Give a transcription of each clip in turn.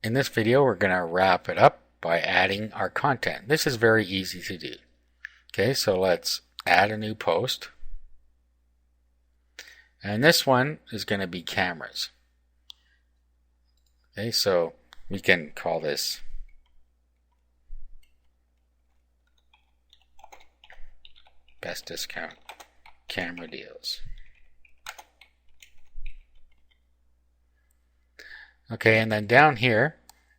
In this video, we're going to wrap it up by adding our content. This is very easy to do. Okay, so let's add a new post. And this one is going to be cameras. Okay, so we can call this best discount camera deals. Okay, and then down here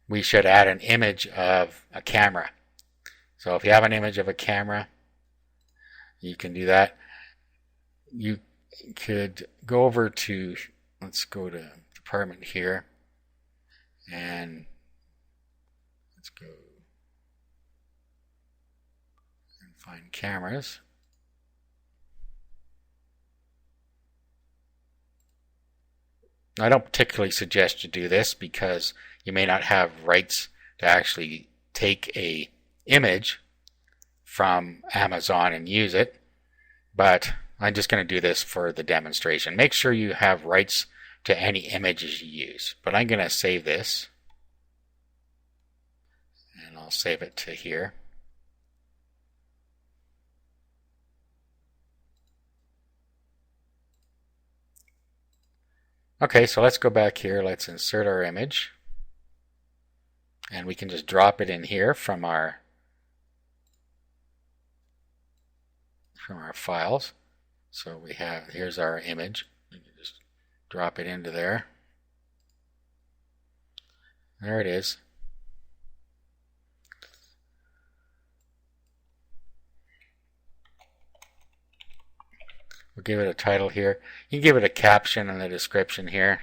we should add an image of a camera. So if you have an image of a camera, you can do that. You could go over to, let's go to department here, and let's go and find cameras. I don't particularly suggest you do this because you may not have rights to actually take a image from Amazon and use it, but I'm just going to do this for the demonstration. Make sure you have rights to any images you use. But I'm going to save this, and I'll save it to here. Okay, so let's go back here. Let's insert our image. And we can just drop it in here from our files. So we have, here's our image. We can just drop it into there. There it is. We'll give it a title here. You can give it a caption and a description here.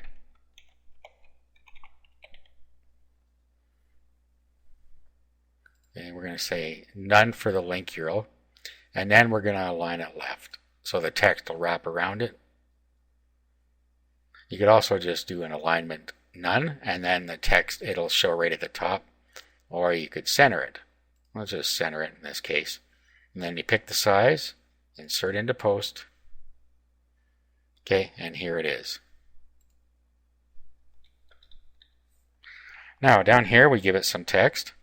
Okay, we're going to say none for the link URL, and then we're going to align it left so the text will wrap around it. You could also just do an alignment none, and then the text, it'll show right at the top, or you could center it. Let's just center it in this case. And then you pick the size, insert into post. Okay, and here it is. Now down here we give it some text.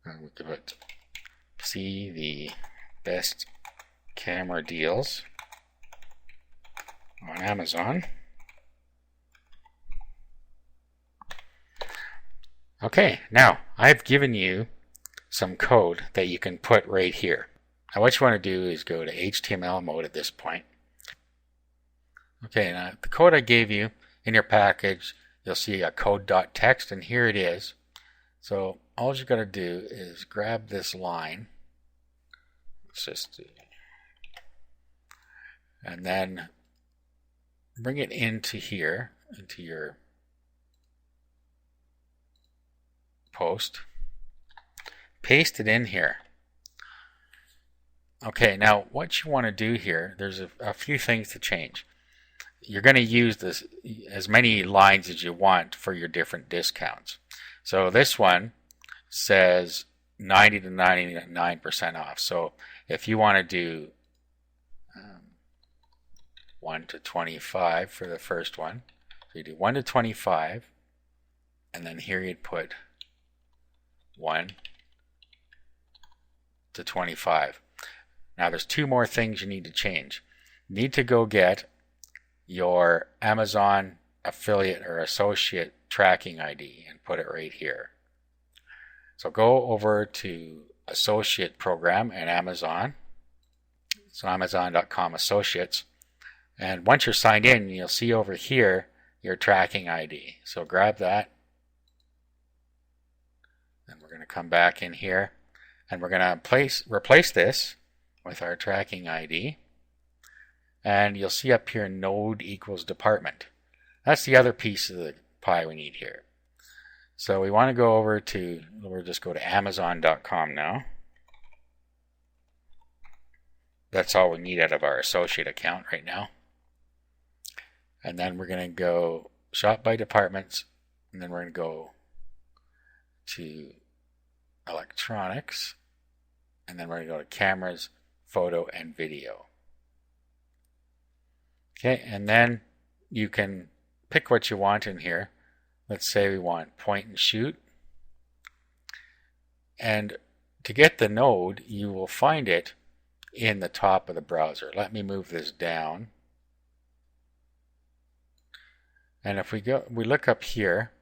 And we give it, see the best camera deals on Amazon. Okay, now I've given you some code that you can put right here. Now what you want to do is go to HTML mode at this point. Okay, now the code I gave you in your package, you'll see a code.txt, and here it is. So all you got to do is grab this line. Let's just do, and then bring it into here, into your post. Paste it in here. Okay, now what you want to do here, there's a few things to change. You're going to use this as many lines as you want for your different discounts. So this one says 90 to 99% off. So if you want to do 1 to 25 for the first one, so you do 1 to 25, and then here you'd put 1 to 25. Now there's two more things you need to change. You need to go get your Amazon affiliate or associate tracking ID and put it right here. So go over to associate program at Amazon. So Amazon.com associates. And once you're signed in, you'll see over here your tracking ID. So grab that. And we're going to come back in here. And we're going to replace this with our tracking ID. And you'll see up here node equals department. That's the other piece of the pie we need here. So we want to go over to, we'll just go to Amazon.com now. That's all we need out of our associate account right now. And then we're going to go shop by departments, and then we're going to go to electronics, and then we're going to go to cameras, photo, and video. Okay, and then you can pick what you want in here. Let's say we want point and shoot. And to get the node, you will find it in the top of the browser. Let me move this down. And if we look up here,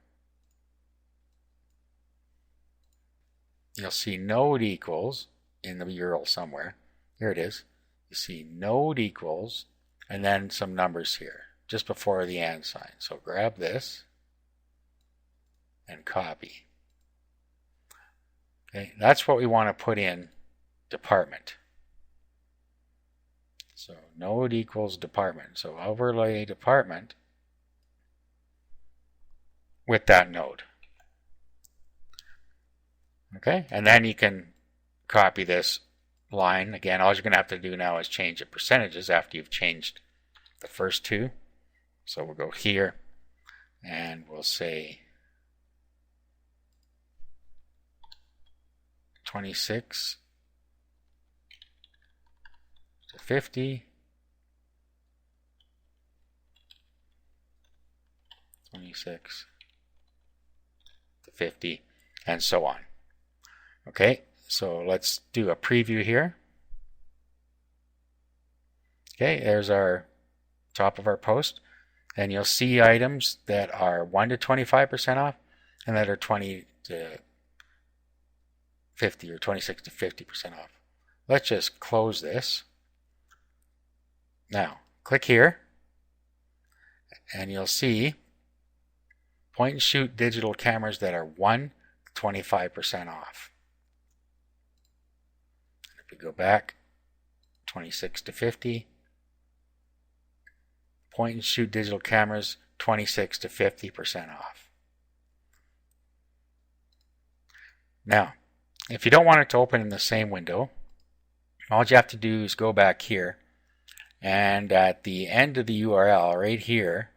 you'll see node equals in the URL somewhere. Here it is. You see node equals and then some numbers here just before the and sign. So grab this and copy. Okay, that's what we want to put in department. So node equals department. So overlay department with that node. Okay, and then you can copy this line. Again, all you're going to have to do now is change the percentages after you've changed the first two. So we'll go here and we'll say 26 to 50, 26 to 50, and so on. Okay, so let's do a preview here. Okay, there's our top of our post, and you'll see items that are 1 to 25% off and that are 20 to 50 or 26 to 50% off. Let's just close this. Now, click here, and you'll see point and shoot digital cameras that are 1 to 25% off. If we go back, 26 to 50, point and shoot digital cameras, 26 to 50% off. Now, if you don't want it to open in the same window, all you have to do is go back here, and at the end of the URL right here,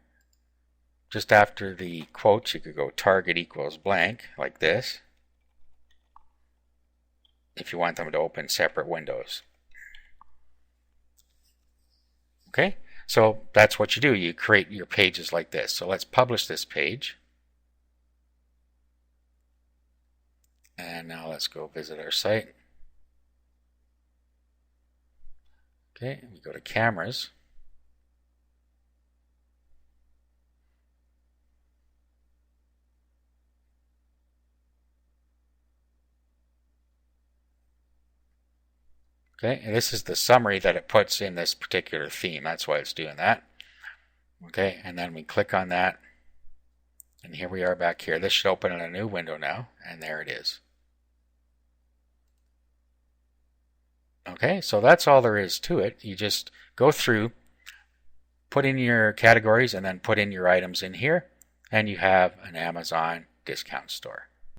just after the quotes, you could go target equals blank like this if you want them to open separate windows. Okay, so that's what you do. You create your pages like this. So let's publish this page. And now let's go visit our site. Okay, we go to cameras. Okay, and this is the summary that it puts in this particular theme. That's why it's doing that. Okay, and then we click on that. And here we are back here. This should open in a new window now. And there it is. Okay, so that's all there is to it. You just go through, put in your categories, and then put in your items in here, and you have an Amazon discount store.